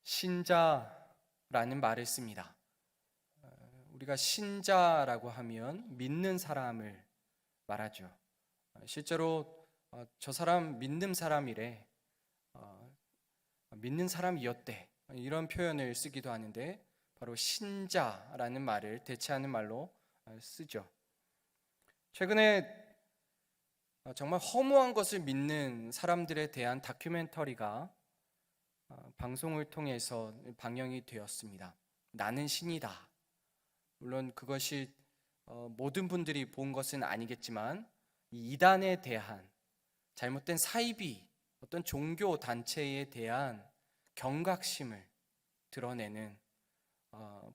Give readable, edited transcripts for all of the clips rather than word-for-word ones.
신자라는 말을 씁니다. 우리가 신자라고 하면 믿는 사람을 말하죠. 실제로 저 사람 믿는 사람이래, 믿는 사람이었대, 이런 표현을 쓰기도 하는데 바로 신자라는 말을 대체하는 말로 쓰죠. 최근에 정말 허무한 것을 믿는 사람들에 대한 다큐멘터리가 방송을 통해서 방영이 되었습니다. 나는 신이다. 물론 그것이 모든 분들이 본 것은 아니겠지만 이 이단에 대한 잘못된 사이비, 어떤 종교 단체에 대한 경각심을 드러내는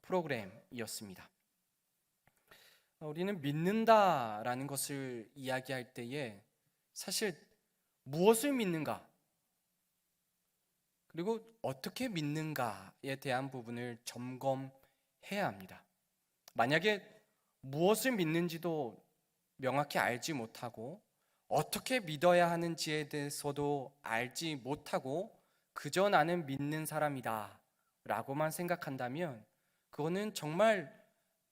프로그램이었습니다. 우리는 믿는다라는 것을 이야기할 때에 사실 무엇을 믿는가, 그리고 어떻게 믿는가에 대한 부분을 점검해야 합니다. 만약에 무엇을 믿는지도 명확히 알지 못하고 어떻게 믿어야 하는지에 대해서도 알지 못하고 그저 나는 믿는 사람이다 라고만 생각한다면 그거는 정말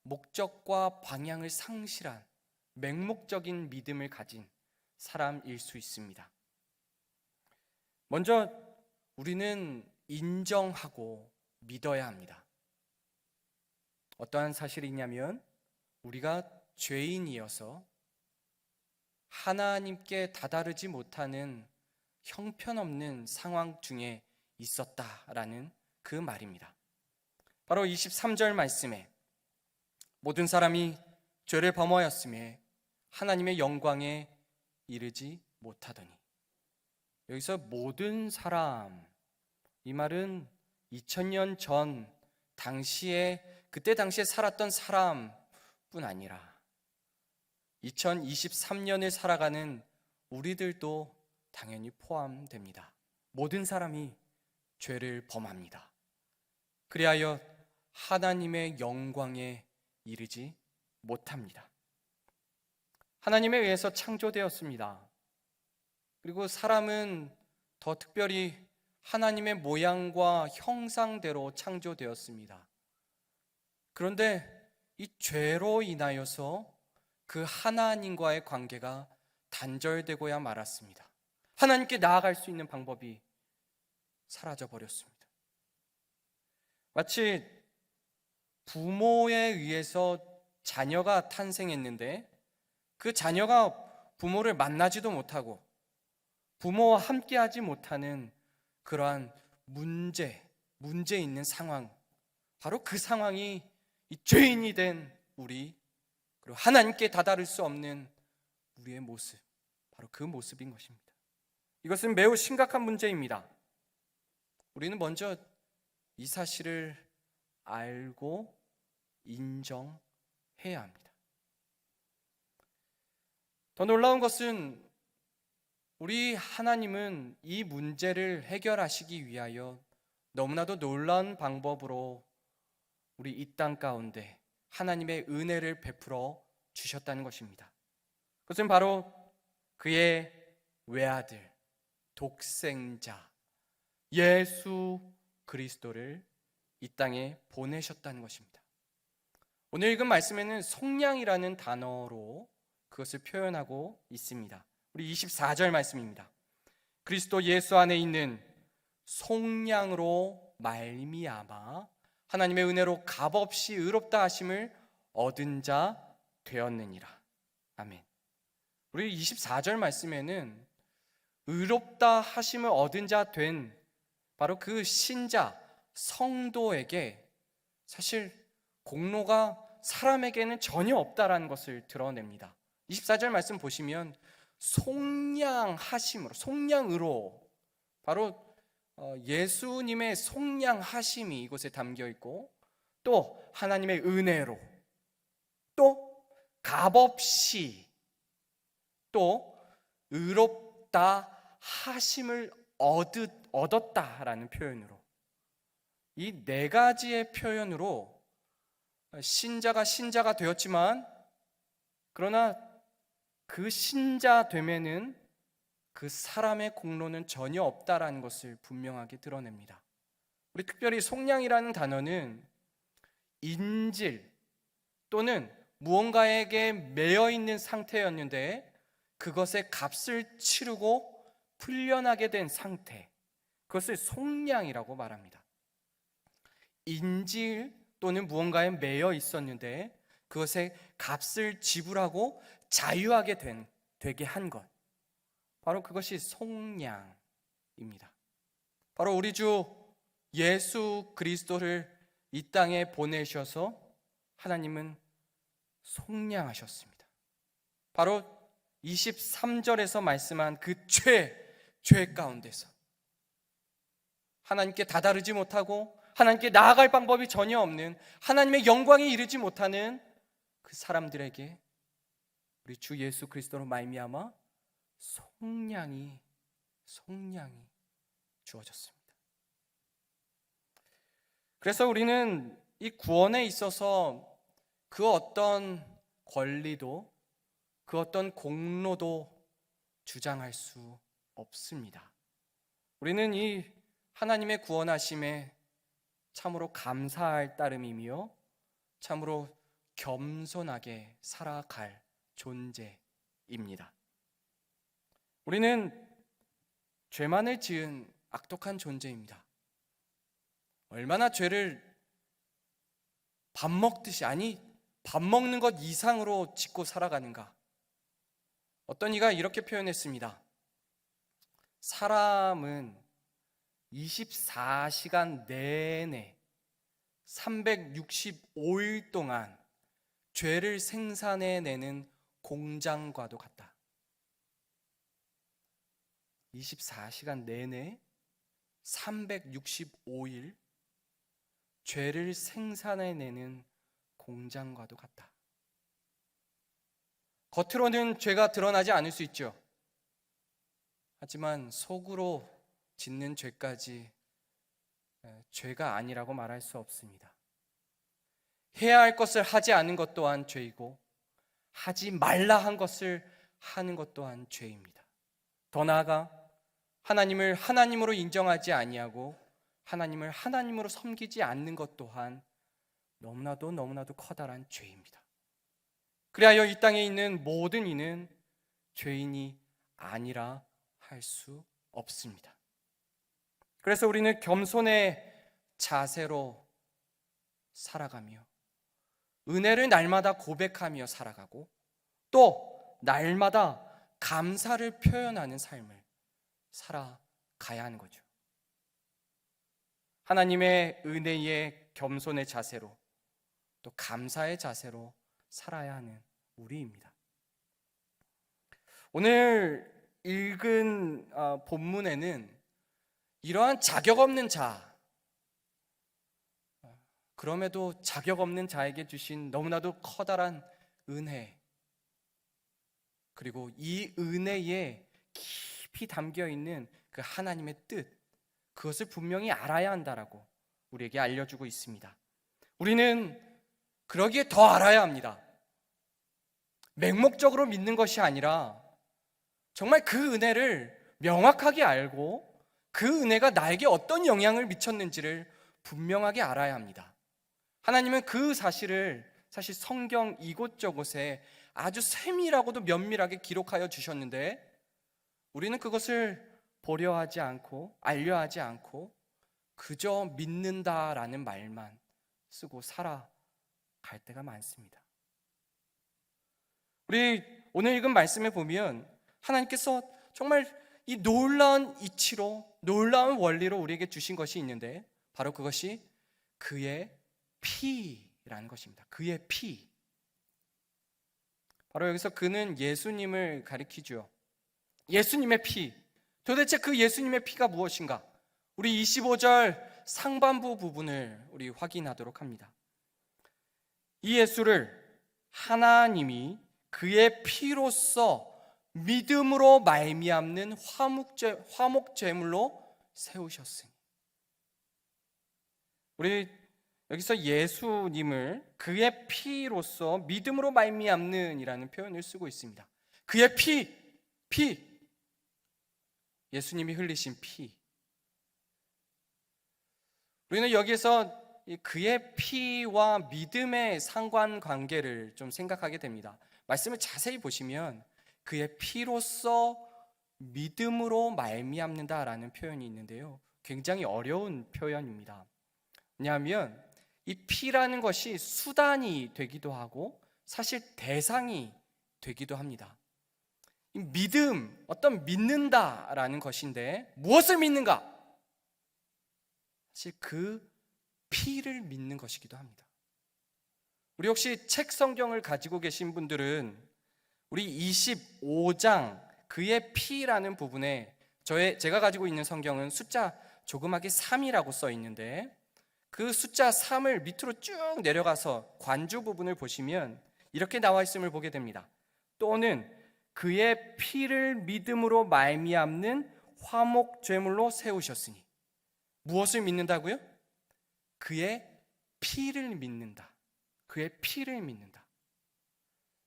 목적과 방향을 상실한 맹목적인 믿음을 가진 사람일 수 있습니다. 먼저 우리는 인정하고 믿어야 합니다. 어떠한 사실이냐면 우리가 죄인이어서 하나님께 다다르지 못하는 형편없는 상황 중에 있었다라는 그 말입니다. 바로 23절 말씀에 모든 사람이 죄를 범하였음에 하나님의 영광에 이르지 못하더니, 여기서 모든 사람, 이 말은 2000년 전 그때 당시에 살았던 사람뿐 아니라 2023년을 살아가는 우리들도 당연히 포함됩니다. 모든 사람이 죄를 범합니다. 그리하여 하나님의 영광에 이르지 못합니다. 하나님에 의해서 창조되었습니다. 그리고 사람은 더 특별히 하나님의 모양과 형상대로 창조되었습니다. 그런데 이 죄로 인하여서 그 하나님과의 관계가 단절되고야 말았습니다. 하나님께 나아갈 수 있는 방법이 사라져 버렸습니다. 마치 부모에 의해서 자녀가 탄생했는데 그 자녀가 부모를 만나지도 못하고 부모와 함께하지 못하는 그러한 문제 있는 상황, 바로 그 상황이 이 죄인이 된 우리, 그리고 하나님께 다다를 수 없는 우리의 모습, 바로 그 모습인 것입니다. 이것은 매우 심각한 문제입니다. 우리는 먼저 이 사실을 알고 인정해야 합니다. 더 놀라운 것은 우리 하나님은 이 문제를 해결하시기 위하여 너무나도 놀라운 방법으로 우리 이 땅 가운데 하나님의 은혜를 베풀어 주셨다는 것입니다. 그것은 바로 그의 외아들, 독생자 예수 그리스도를 이 땅에 보내셨다는 것입니다. 오늘 읽은 말씀에는 속량이라는 단어로 그것을 표현하고 있습니다. 우리 24절 말씀입니다. 그리스도 예수 안에 있는 속량으로 말미암아 하나님의 은혜로 값없이 의롭다 하심을 얻은 자 되었느니라. 아멘. 우리 24절 말씀에는 의롭다 하심을 얻은 자 된 바로 그 신자 성도에게 사실 공로가 사람에게는 전혀 없다라는 것을 드러냅니다. 24절 말씀 보시면 속량으로 바로 예수님의 속량하심이 이곳에 담겨 있고, 또 하나님의 은혜로, 또 값없이, 또 의롭다 하심을 얻었다라는 표현으로, 이 네 가지의 표현으로 신자가 되었지만, 그러나 그 신자 됨에는 그 사람의 공로는 전혀 없다라는 것을 분명하게 드러냅니다. 우리 특별히 속량이라는 단어는 인질 또는 무언가에게 매여 있는 상태였는데 그것의 값을 치르고 풀려나게 된 상태, 그것을 속량이라고 말합니다. 인질 또는 무언가에 매여 있었는데 그것의 값을 지불하고 자유하게 되게 한 것, 바로 그것이 속량입니다. 바로 우리 주 예수 그리스도를 이 땅에 보내셔서 하나님은 속량하셨습니다. 바로 23절에서 말씀한 그 죄 가운데서 하나님께 다다르지 못하고 하나님께 나아갈 방법이 전혀 없는, 하나님의 영광에 이르지 못하는 그 사람들에게 우리 주 예수 그리스도로 말미암아 속량이 주어졌습니다. 그래서 우리는 이 구원에 있어서 그 어떤 권리도 그 어떤 공로도 주장할 수 없습니다. 우리는 이 하나님의 구원하심에 참으로 감사할 따름이며 참으로 겸손하게 살아갈 존재입니다. 우리는 죄만을 지은 악독한 존재입니다. 얼마나 죄를 밥 먹듯이, 아니 밥 먹는 것 이상으로 짓고 살아가는가. 어떤 이가 이렇게 표현했습니다. 사람은 24시간 내내 365일 동안 죄를 생산해내는 공장과도 같다. 24시간 내내 365일 죄를 생산해내는 공장과도 같다. 겉으로는 죄가 드러나지 않을 수 있죠. 하지만 속으로 짓는 죄까지 죄가 아니라고 말할 수 없습니다. 해야 할 것을 하지 않은 것 또한 죄이고 하지 말라 한 것을 하는 것 또한 죄입니다. 더 나아가 하나님을 하나님으로 인정하지 아니하고 하나님을 하나님으로 섬기지 않는 것 또한 너무나도 커다란 죄입니다. 그리하여 이 땅에 있는 모든 이는 죄인이 아니라 할 수 없습니다. 그래서 우리는 겸손의 자세로 살아가며 은혜를 날마다 고백하며 살아가고 또 날마다 감사를 표현하는 삶을 살아가야 하는 거죠. 하나님의 은혜의 겸손의 자세로 또 감사의 자세로 살아야 하는 우리입니다. 오늘 읽은 본문에는 이러한 자격 없는 자, 그럼에도 자격 없는 자에게 주신 너무나도 커다란 은혜, 그리고 이 은혜에 깊이 담겨 있는 그 하나님의 뜻, 그것을 분명히 알아야 한다라고 우리에게 알려주고 있습니다. 우리는 그러기에 더 알아야 합니다. 맹목적으로 믿는 것이 아니라 정말 그 은혜를 명확하게 알고 그 은혜가 나에게 어떤 영향을 미쳤는지를 분명하게 알아야 합니다. 하나님은 그 사실을 사실 성경 이곳저곳에 아주 세밀하고도 면밀하게 기록하여 주셨는데 우리는 그것을 보려 하지 않고 알려 하지 않고 그저 믿는다라는 말만 쓰고 살아갈 때가 많습니다. 우리 오늘 읽은 말씀에 보면 하나님께서 정말 이 놀라운 이치로, 놀라운 원리로 우리에게 주신 것이 있는데 바로 그것이 그의 피라는 것입니다. 그의 피. 바로 여기서 그는 예수님을 가리키죠. 예수님의 피. 도대체 그 예수님의 피가 무엇인가? 우리 25절 상반부 부분을 우리 확인하도록 합니다. 이 예수를 하나님이 그의 피로써 믿음으로 말미암는 화목제물로 세우셨으니. 우리 여기서 예수님을 그의 피로써 믿음으로 말미암는 이라는 표현을 쓰고 있습니다. 그의 피, 예수님이 흘리신 피. 우리는 여기에서 그의 피와 믿음의 상관관계를 좀 생각하게 됩니다. 말씀을 자세히 보시면 그의 피로써 믿음으로 말미암는다라는 표현이 있는데요, 굉장히 어려운 표현입니다. 왜냐하면 이 피라는 것이 수단이 되기도 하고 사실 대상이 되기도 합니다. 이 믿음, 어떤 믿는다라는 것인데 무엇을 믿는가? 사실 그 피를 믿는 것이기도 합니다. 우리 혹시 책 성경을 가지고 계신 분들은 우리 25장 그의 피라는 부분에 제가 가지고 있는 성경은 숫자 조그맣게 3이라고 써 있는데 그 숫자 3을 밑으로 쭉 내려가서 관주 부분을 보시면 이렇게 나와 있음을 보게 됩니다. 또는 그의 피를 믿음으로 말미암는 화목 제물로 세우셨으니. 무엇을 믿는다고요? 그의 피를 믿는다. 그의 피를 믿는다.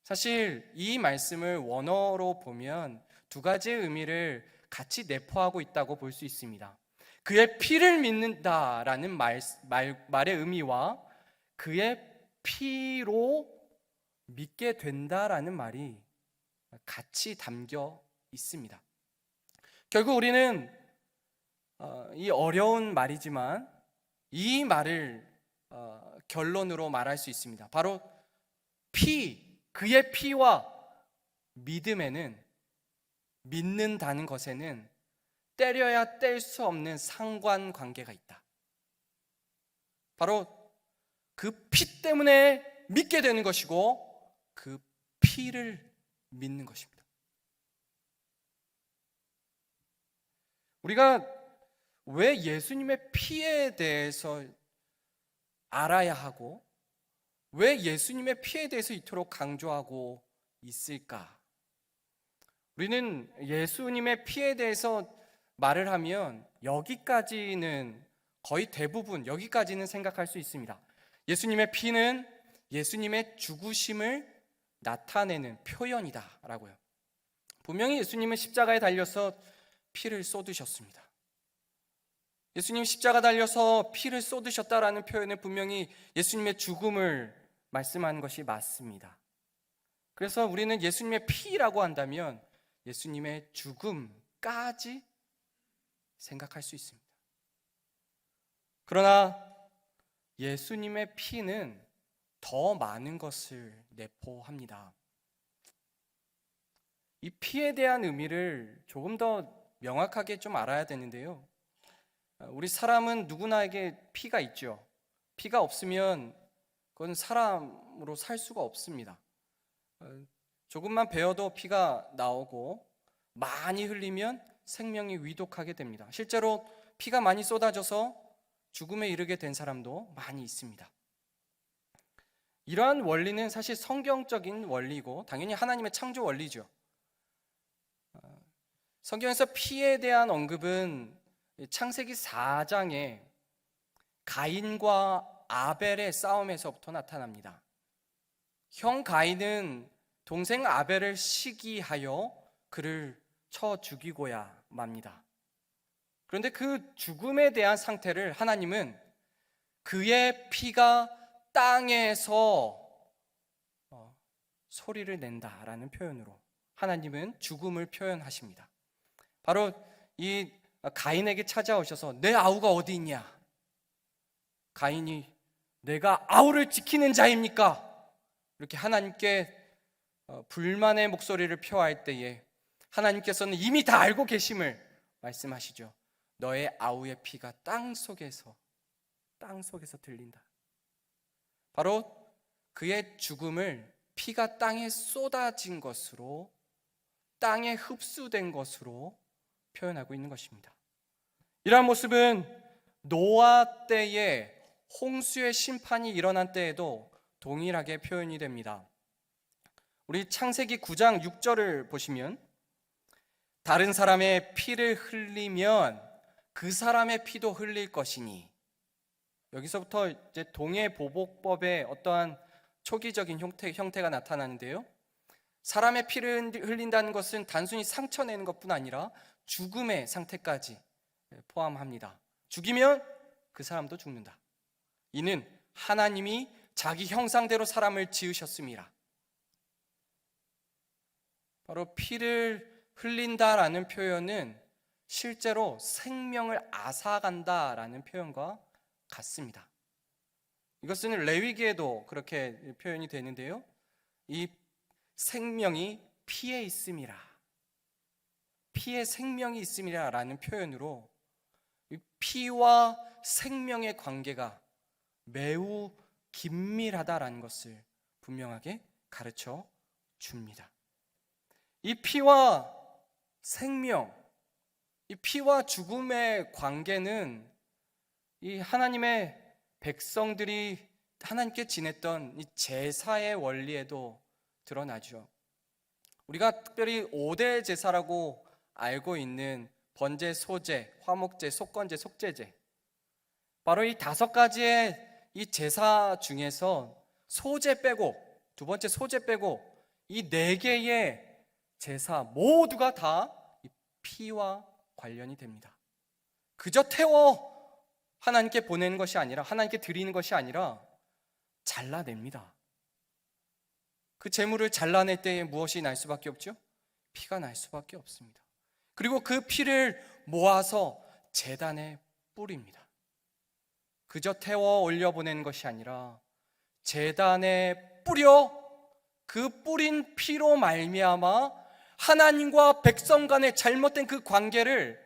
사실 이 말씀을 원어로 보면 두 가지의 의미를 같이 내포하고 있다고 볼 수 있습니다. 그의 피를 믿는다라는 말의 의미와 그의 피로 믿게 된다라는 말이 같이 담겨 있습니다. 결국 우리는 이 어려운 말이지만 이 말을 결론으로 말할 수 있습니다. 바로 그의 피와 믿음에는, 믿는다는 것에는 때려야 뗄 수 없는 상관관계가 있다. 바로 그 피 때문에 믿게 되는 것이고 그 피를 믿는 것입니다. 우리가 왜 예수님의 피에 대해서 알아야 하고 왜 예수님의 피에 대해서 이토록 강조하고 있을까? 우리는 예수님의 피에 대해서 말을 하면 여기까지는, 거의 대부분 여기까지는 생각할 수 있습니다. 예수님의 피는 예수님의 죽으심을 나타내는 표현이다라고요. 분명히 예수님은 십자가에 달려서 피를 쏟으셨습니다. 예수님 십자가 달려서 피를 쏟으셨다라는 표현은 분명히 예수님의 죽음을 말씀하는 것이 맞습니다. 그래서 우리는 예수님의 피라고 한다면 예수님의 죽음까지 생각할 수 있습니다. 그러나 예수님의 피는 더 많은 것을 내포합니다. 이 피에 대한 의미를 조금 더 명확하게 좀 알아야 되는데요, 우리 사람은 누구나에게 피가 있죠. 피가 없으면 그건 사람으로 살 수가 없습니다. 조금만 베어도 피가 나오고 많이 흘리면 생명이 위독하게 됩니다. 실제로 피가 많이 쏟아져서 죽음에 이르게 된 사람도 많이 있습니다. 이러한 원리는 사실 성경적인 원리고 당연히 하나님의 창조 원리죠. 성경에서 피에 대한 언급은 창세기 4장에 가인과 아벨의 싸움에서부터 나타납니다. 형 가인은 동생 아벨을 시기하여 그를 쳐 죽이고야 맙니다. 그런데 그 죽음에 대한 상태를 하나님은 그의 피가 땅에서 소리를 낸다라는 표현으로 하나님은 죽음을 표현하십니다. 바로 이 가인에게 찾아오셔서 내 아우가 어디 있냐? 가인이 내가 아우를 지키는 자입니까? 이렇게 하나님께 불만의 목소리를 표할 때에 하나님께서는 이미 다 알고 계심을 말씀하시죠. 너의 아우의 피가 땅 속에서 들린다. 바로 그의 죽음을 피가 땅에 쏟아진 것으로, 땅에 흡수된 것으로 표현하고 있는 것입니다. 이러한 모습은 노아 때에 홍수의 심판이 일어난 때에도 동일하게 표현이 됩니다. 우리 창세기 9장 6절을 보시면 다른 사람의 피를 흘리면 그 사람의 피도 흘릴 것이니, 여기서부터 이제 동해보복법의 어떠한 초기적인 형태가 나타나는데요, 사람의 피를 흘린다는 것은 단순히 상처 내는 것뿐 아니라 죽음의 상태까지 포함합니다. 죽이면 그 사람도 죽는다. 이는 하나님이 자기 형상대로 사람을 지으셨음이라. 바로 피를 흘린다라는 표현은 실제로 생명을 앗아간다라는 표현과 같습니다. 이것은 레위기에도 그렇게 표현이 되는데요, 이 생명이 피에 있음이라, 피에 생명이 있음이라 라는 표현으로 이 피와 생명의 관계가 매우 긴밀하다라는 것을 분명하게 가르쳐 줍니다. 이 피와 생명, 이 피와 죽음의 관계는 이 하나님의 백성들이 하나님께 지냈던 이 제사의 원리에도 드러나죠. 우리가 특별히 5대 제사라고 알고 있는 번제, 소제, 화목제, 속건제, 속죄제, 바로 이 5가지의 이 제사 중에서 소제 빼고, 두 번째 소제 빼고 이 4개의 제사 모두가 다 이 피와 관련이 됩니다. 그저 태워 하나님께 보내는 것이 아니라, 하나님께 드리는 것이 아니라 잘라냅니다. 그 제물을 잘라낼 때에 무엇이 날 수밖에 없죠? 피가 날 수밖에 없습니다. 그리고 그 피를 모아서 제단에 뿌립니다. 그저 태워 올려보내는 것이 아니라 제단에 뿌려 그 뿌린 피로 말미암아 하나님과 백성 간의 잘못된 그 관계를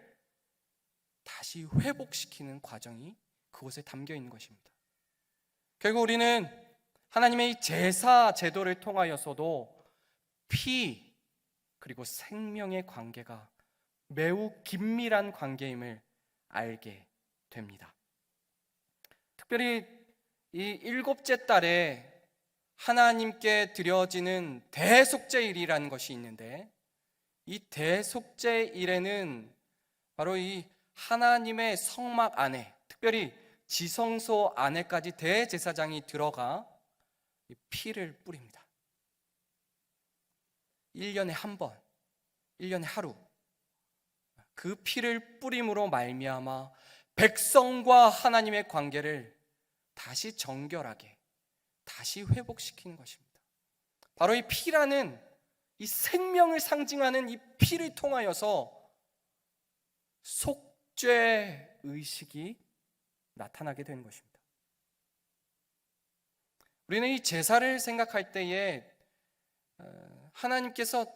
다시 회복시키는 과정이 그곳에 담겨 있는 것입니다. 결국 우리는 하나님의 이 제사 제도를 통하여서도 피 그리고 생명의 관계가 매우 긴밀한 관계임을 알게 됩니다. 특별히 이 7째 달에 하나님께 드려지는 대속죄일이라는 것이 있는데, 이 대속죄일에는 바로 이 하나님의 성막 안에, 특별히 지성소 안에까지 대제사장이 들어가 피를 뿌립니다. 1년에 한 번, 1년에 하루, 그 피를 뿌림으로 말미암아 백성과 하나님의 관계를 다시 정결하게, 다시 회복시키는 것입니다. 바로 이 피라는, 이 생명을 상징하는 이 피를 통하여서 속죄 의식이 나타나게 되는 것입니다. 우리는 이 제사를 생각할 때에 하나님께서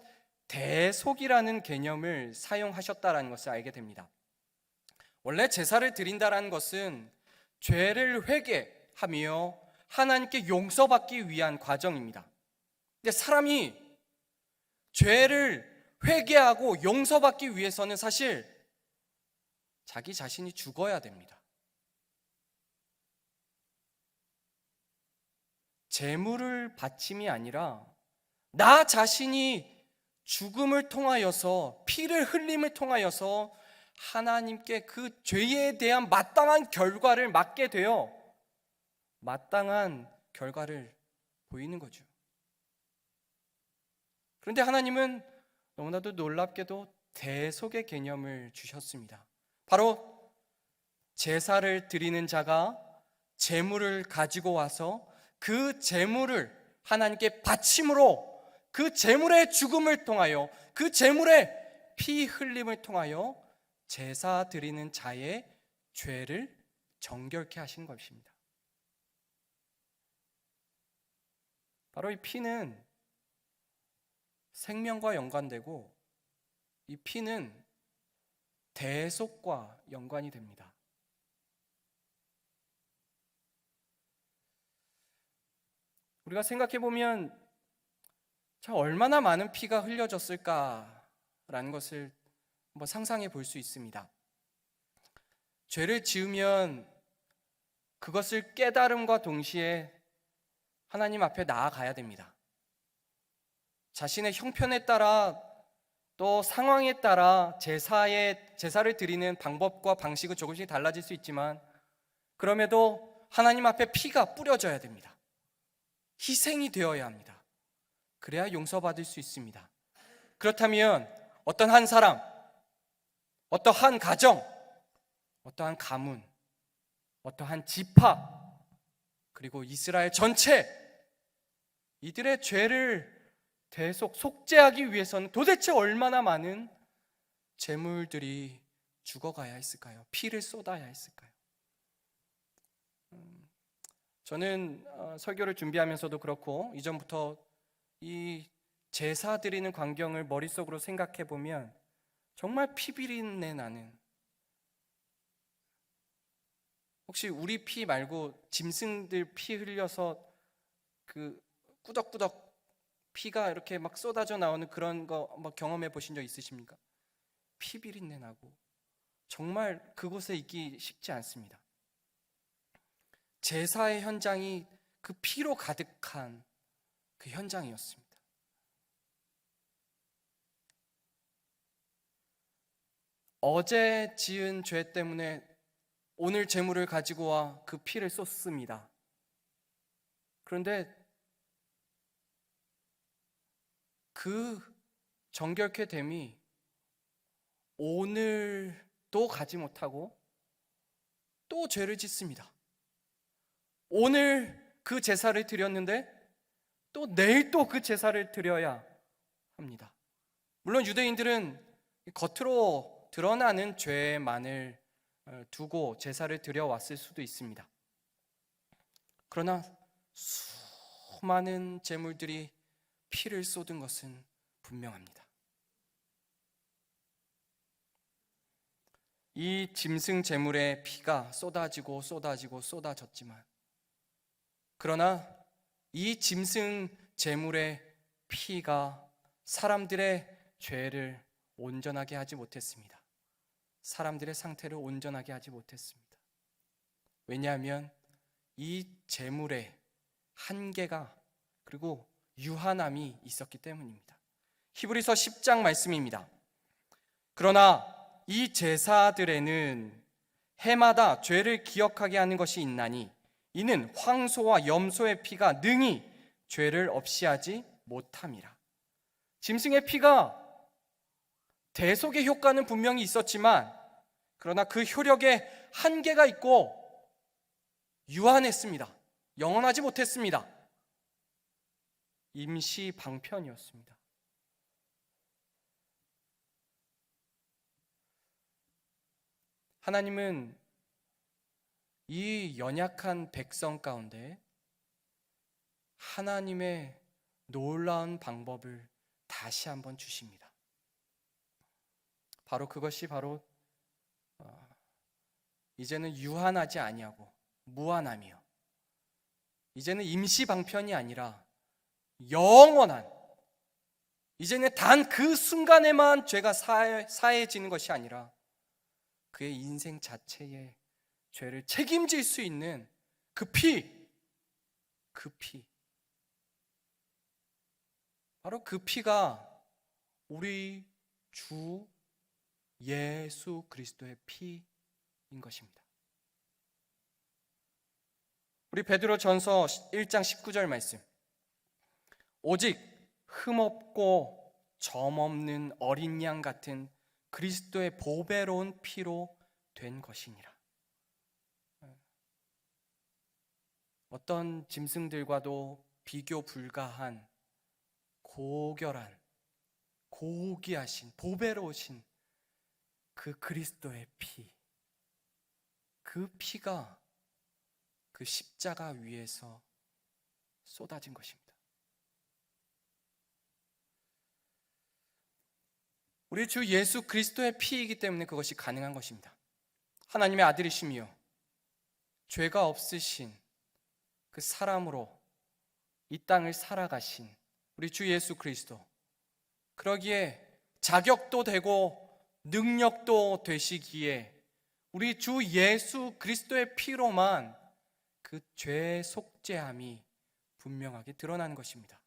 대속이라는 개념을 사용하셨다는 것을 알게 됩니다. 원래 제사를 드린다는 것은 죄를 회개하며 하나님께 용서받기 위한 과정입니다. 근데 사람이 죄를 회개하고 용서받기 위해서는 사실 자기 자신이 죽어야 됩니다. 제물을 바침이 아니라 나 자신이 죽음을 통하여서, 피를 흘림을 통하여서 하나님께 그 죄에 대한 마땅한 결과를 맞게 되어 마땅한 결과를 보이는 거죠. 그런데 하나님은 너무나도 놀랍게도 대속의 개념을 주셨습니다. 바로 제사를 드리는 자가 제물을 가지고 와서 그 제물을 하나님께 바침으로 그 제물의 죽음을 통하여, 그 제물의 피 흘림을 통하여 제사 드리는 자의 죄를 정결케 하신 것입니다. 바로 이 피는 생명과 연관되고, 이 피는 대속과 연관이 됩니다. 우리가 생각해 보면 얼마나 많은 피가 흘려졌을까라는 것을 한번 상상해 볼 수 있습니다. 죄를 지으면 그것을 깨달음과 동시에 하나님 앞에 나아가야 됩니다. 자신의 형편에 따라 또 상황에 따라 제사를 드리는 방법과 방식은 조금씩 달라질 수 있지만, 그럼에도 하나님 앞에 피가 뿌려져야 됩니다. 희생이 되어야 합니다. 그래야 용서받을 수 있습니다. 그렇다면 어떤 한 사람, 어떠한 가정, 어떠한 가문, 어떠한 지파, 그리고 이스라엘 전체, 이들의 죄를 속죄하기 위해서는 도대체 얼마나 많은 제물들이 죽어가야 했을까요? 피를 쏟아야 했을까요? 저는 설교를 준비하면서도 그렇고 이전부터 이 제사 드리는 광경을 머릿속으로 생각해 보면 정말 피비린내 나는, 혹시 우리 피 말고 짐승들 피 흘려서 그 꾸덕꾸덕 피가 이렇게 막 쏟아져 나오는 그런 거 뭐 경험해 보신 적 있으십니까? 피비린내 나고 정말 그곳에 있기 쉽지 않습니다. 제사의 현장이 그 피로 가득한 그 현장이었습니다. 어제 지은 죄 때문에 오늘 제물을 가지고 와 그 피를 쏟습니다. 그런데 그 정결케 됨이 오늘도 가지 못하고 또 죄를 짓습니다. 오늘 그 제사를 드렸는데 또 내일 또 그 제사를 드려야 합니다. 물론 유대인들은 겉으로 드러나는 죄만을 두고 제사를 드려왔을 수도 있습니다. 그러나 수많은 제물들이 피를 쏟은 것은 분명합니다. 이 짐승 제물의 피가 쏟아지고 쏟아졌지만, 그러나 이 짐승 제물의 피가 사람들의 죄를 온전하게 하지 못했습니다. 사람들의 상태를 온전하게 하지 못했습니다. 왜냐하면 이 제물의 한계가 그리고 유한함이 있었기 때문입니다. 히브리서 10장 말씀입니다. 그러나 이 제사들에는 해마다 죄를 기억하게 하는 것이 있나니 이는 황소와 염소의 피가 능히 죄를 없이 하지 못함이라. 짐승의 피가 대속의 효과는 분명히 있었지만, 그러나 그 효력에 한계가 있고 유한했습니다. 영원하지 못했습니다. 임시 방편이었습니다. 하나님은 이 연약한 백성 가운데 하나님의 놀라운 방법을 다시 한번 주십니다. 바로 그것이 바로 이제는 유한하지 아니하고 무한함이요, 이제는 임시 방편이 아니라 영원한, 이제는 단 그 순간에만 죄가 사해지는 것이 아니라 그의 인생 자체의 죄를 책임질 수 있는 그 피, 바로 그 피가 우리 주 예수 그리스도의 피인 것입니다. 우리 베드로전서 1장 19절 말씀, 오직 흠없고 점없는 어린 양 같은 그리스도의 보배로운 피로 된 것이니라. 어떤 짐승들과도 비교 불가한 고결한, 고귀하신, 보배로우신 그 그리스도의 피, 그 피가 그 십자가 위에서 쏟아진 것입니다. 우리 주 예수 그리스도의 피이기 때문에 그것이 가능한 것입니다. 하나님의 아들이시며 죄가 없으신 그 사람으로 이 땅을 살아가신 우리 주 예수 그리스도, 그러기에 자격도 되고 능력도 되시기에 우리 주 예수 그리스도의 피로만 그 죄 속죄함이 분명하게 드러나는 것입니다.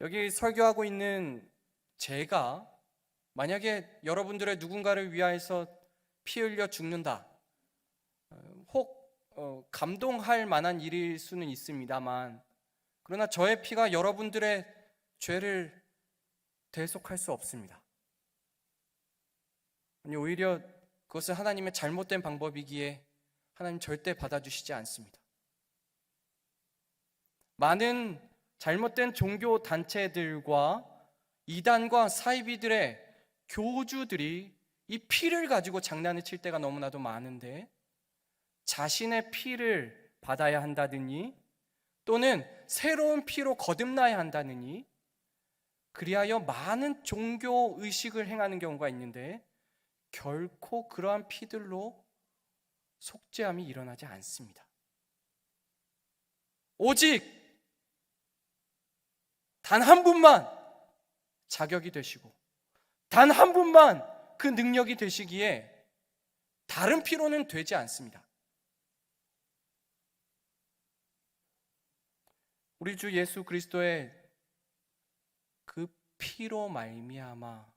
여기 설교하고 있는 제가 만약에 여러분들의 누군가를 위하여서 피 흘려 죽는다, 혹 감동할 만한 일일 수는 있습니다만, 그러나 저의 피가 여러분들의 죄를 대속할 수 없습니다. 아니, 오히려 그것은 하나님의 잘못된 방법이기에 하나님 절대 받아주시지 않습니다. 많은 잘못된 종교 단체들과 이단과 사이비들의 교주들이 이 피를 가지고 장난을 칠 때가 너무나도 많은데, 자신의 피를 받아야 한다느니 또는 새로운 피로 거듭나야 한다느니 그리하여 많은 종교 의식을 행하는 경우가 있는데, 결코 그러한 피들로 속죄함이 일어나지 않습니다. 오직 단 한 분만 자격이 되시고 단 한 분만 그 능력이 되시기에 다른 피로는 되지 않습니다. 우리 주 예수 그리스도의 그 피로 말미암아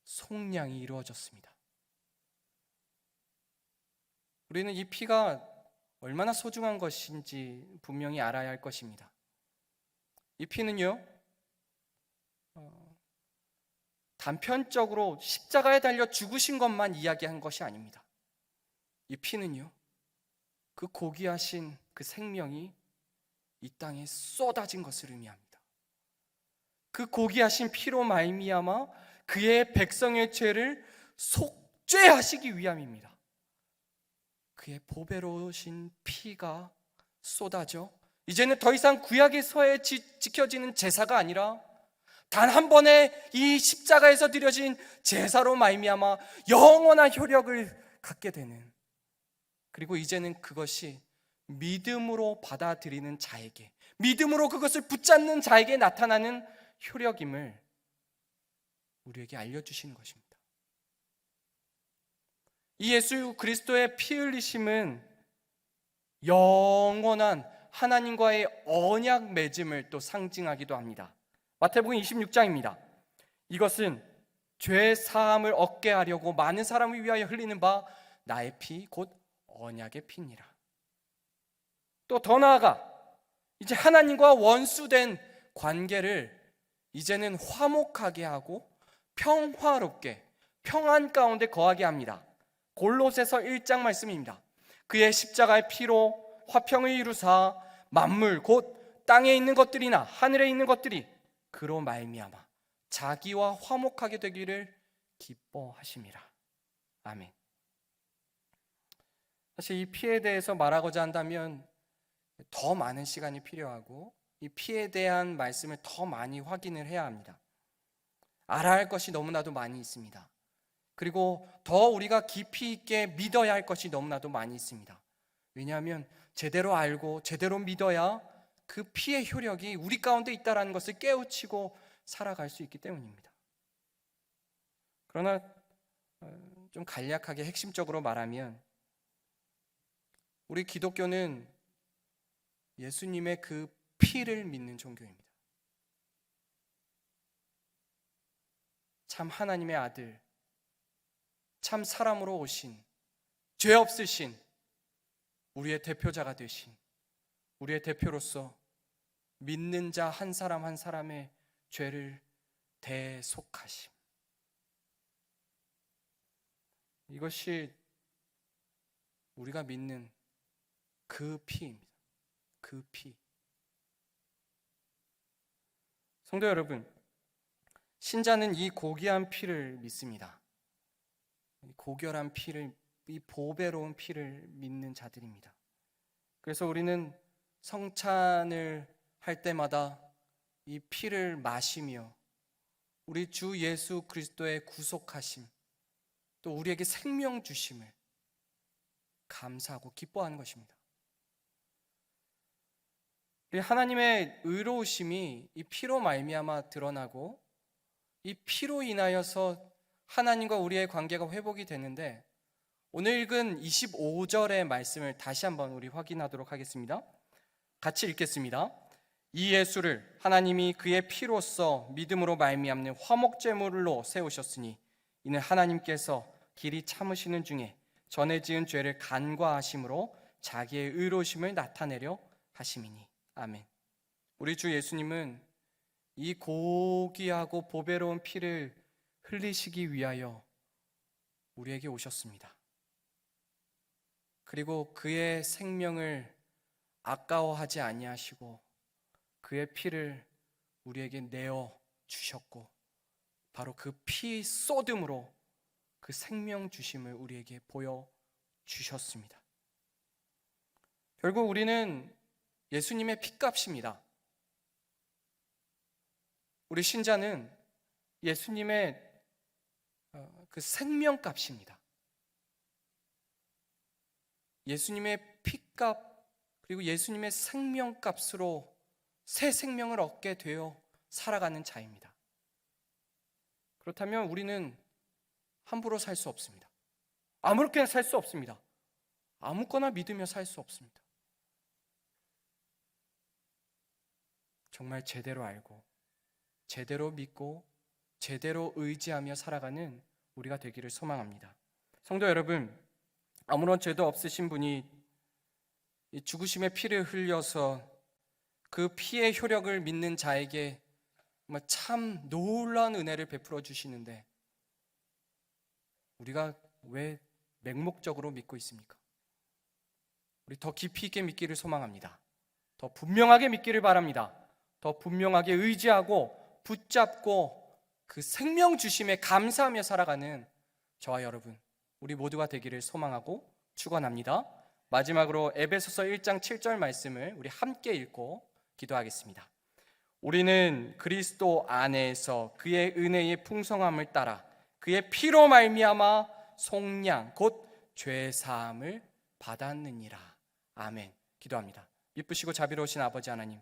속량이 이루어졌습니다. 우리는 이 피가 얼마나 소중한 것인지 분명히 알아야 할 것입니다. 이 피는요, 단편적으로 십자가에 달려 죽으신 것만 이야기한 것이 아닙니다. 이 피는요, 그 고귀하신 그 생명이 이 땅에 쏟아진 것을 의미합니다. 그 고귀하신 피로 말미암아 그의 백성의 죄를 속죄하시기 위함입니다. 그의 보배로우신 피가 쏟아져 이제는 더 이상 구약에서의 지켜지는 제사가 아니라 단 한 번의 이 십자가에서 드려진 제사로 말미암아 영원한 효력을 갖게 되는, 그리고 이제는 그것이 믿음으로 받아들이는 자에게, 믿음으로 그것을 붙잡는 자에게 나타나는 효력임을 우리에게 알려주시는 것입니다. 이 예수 그리스도의 피 흘리심은 영원한 하나님과의 언약 맺음을 또 상징하기도 합니다. 마태복음 26장입니다. 이것은 죄 사함을 얻게 하려고 많은 사람을 위하여 흘리는 바 나의 피 곧 언약의 피니라. 또 더 나아가 이제 하나님과 원수된 관계를 이제는 화목하게 하고 평화롭게 평안 가운데 거하게 합니다. 골로새서 1장 말씀입니다. 그의 십자가의 피로 화평을 이루사 만물 곧 땅에 있는 것들이나 하늘에 있는 것들이 그로 말미암아 자기와 화목하게 되기를 기뻐하심이라. 아멘. 사실 이 피에 대해서 말하고자 한다면 더 많은 시간이 필요하고 이 피에 대한 말씀을 더 많이 확인을 해야 합니다. 알아야 할 것이 너무나도 많이 있습니다. 그리고 더 우리가 깊이 있게 믿어야 할 것이 너무나도 많이 있습니다. 왜냐하면 제대로 알고 제대로 믿어야 그 피의 효력이 우리 가운데 있다는 것을 깨우치고 살아갈 수 있기 때문입니다. 그러나 좀 간략하게 핵심적으로 말하면 우리 기독교는 예수님의 그 피를 믿는 종교입니다. 참 하나님의 아들, 참 사람으로 오신, 죄 없으신 우리의 대표자가 되신, 우리의 대표로서 믿는 자 한 사람 한 사람의 죄를 대속하심, 이것이 우리가 믿는 그 피입니다. 그 피. 성도 여러분, 신자는 이 고귀한 피를 믿습니다. 이 고결한 피를, 이 보배로운 피를 믿는 자들입니다. 그래서 우리는 성찬을 할 때마다 이 피를 마시며 우리 주 예수 그리스도의 구속하심, 또 우리에게 생명 주심을 감사하고 기뻐하는 것입니다. 하나님의 의로우심이 이 피로 말미암아 드러나고 이 피로 인하여서 하나님과 우리의 관계가 회복이 되는데, 오늘 읽은 25절의 말씀을 다시 한번 우리 확인하도록 하겠습니다. 같이 읽겠습니다. 이 예수를 하나님이 그의 피로써 믿음으로 말미암는 화목제물로 세우셨으니 이는 하나님께서 길이 참으시는 중에 전에 지은 죄를 간과하심으로 자기의 의로우심을 나타내려 하심이니. 아멘. 우리 주 예수님은 이 고귀하고 보배로운 피를 흘리시기 위하여 우리에게 오셨습니다. 그리고 그의 생명을 아까워하지 아니하시고 그의 피를 우리에게 내어 주셨고, 바로 그 피 쏟음으로 그 생명 주심을 우리에게 보여 주셨습니다. 결국 우리는 예수님의 피값입니다. 우리 신자는 예수님의 그 생명값입니다. 예수님의 피값 그리고 예수님의 생명값으로 새 생명을 얻게 되어 살아가는 자입니다. 그렇다면 우리는 함부로 살 수 없습니다. 아무렇게나 살 수 없습니다. 아무거나 믿으며 살 수 없습니다. 정말 제대로 알고 제대로 믿고 제대로 의지하며 살아가는 우리가 되기를 소망합니다. 성도 여러분, 아무런 죄도 없으신 분이 이 죽으심의 피를 흘려서 그 피의 효력을 믿는 자에게 정말 참 놀라운 은혜를 베풀어 주시는데 우리가 왜 맹목적으로 믿고 있습니까? 우리 더 깊이 있게 믿기를 소망합니다. 더 분명하게 믿기를 바랍니다. 더 분명하게 의지하고 붙잡고 그 생명 주심에 감사하며 살아가는 저와 여러분, 우리 모두가 되기를 소망하고 축원합니다. 마지막으로 에베소서 1장 7절 말씀을 우리 함께 읽고 기도하겠습니다. 우리는 그리스도 안에서 그의 은혜의 풍성함을 따라 그의 피로 말미암아 속량 곧 죄사함을 받았느니라. 아멘. 기도합니다. 이쁘시고 자비로우신 아버지 하나님,